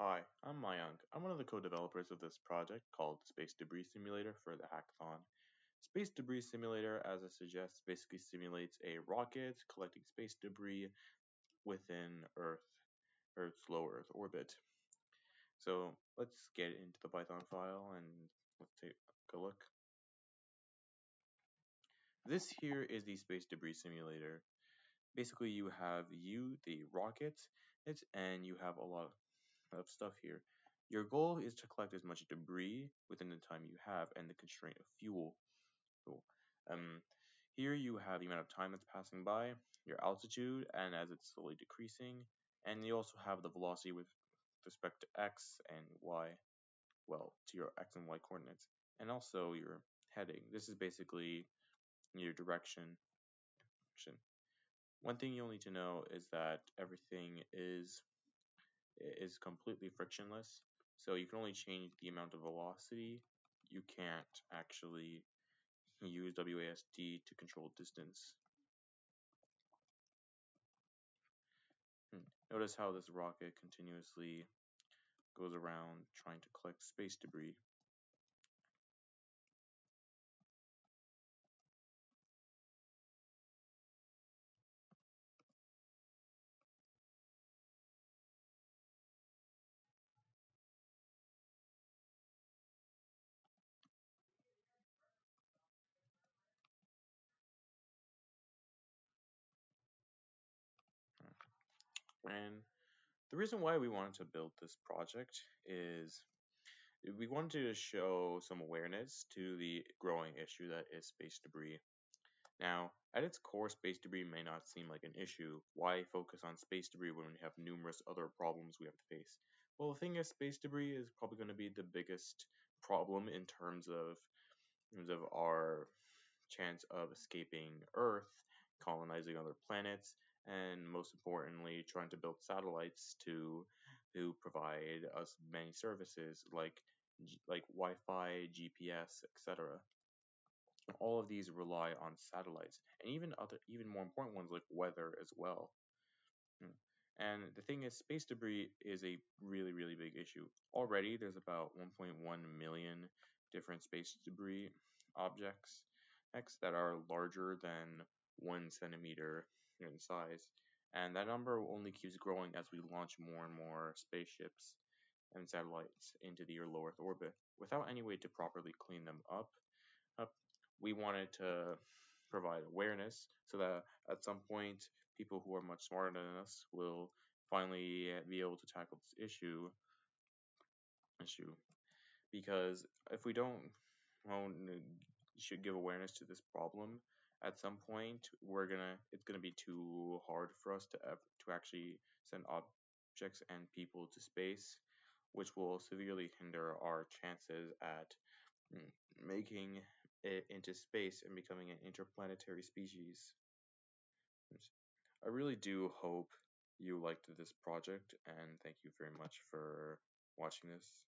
Hi, I'm Mayank. I'm one of the co-developers of this project called Space Debris Simulator for the Hackathon. Space Debris Simulator, as it suggests, basically simulates a rocket collecting space debris within Earth's low Earth orbit. So let's get into the Python file and let's take a look. This here is the Space Debris Simulator. Basically, you have the rocket, and you have a lot of stuff here. Your goal is to collect as much debris within the time you have and the constraint of fuel. Cool. Um, Here you have the amount of time that's passing by, your altitude, and as it's slowly decreasing, and you also have the velocity with respect to x and y, well, to your x and y coordinates, and also your heading. This is basically your direction. One thing you'll need to know is that everything is completely frictionless. So you can only change the amount of velocity. You can't actually use WASD to control distance. Notice how this rocket continuously goes around trying to collect space debris. And the reason why we wanted to build this project is we wanted to show some awareness to the growing issue that is space debris. Now, at its core, space debris may not seem like an issue. Why focus on space debris when we have numerous other problems we have to face? Well, the thing is, space debris is probably going to be the biggest problem in terms of our chance of escaping Earth, colonizing other planets, and most importantly, trying to build satellites to provide us many services like Wi-Fi, GPS, etc. All of these rely on satellites, and even more important ones like weather as well. Mm. And the thing is, space debris is a really, really big issue. Already, there's about 1.1 million different space debris objects that are larger than 1 centimeter in size. And that number only keeps growing as we launch more and more spaceships and satellites into the low Earth orbit without any way to properly clean them up. We wanted to provide awareness so that at some point people who are much smarter than us will finally be able to tackle this issue because if we don't well, should give awareness to this problem at some point it's gonna be too hard for us to actually send objects and people to space, which will severely hinder our chances at making it into space and becoming an interplanetary species. I really do hope you liked this project, and thank you very much for watching this.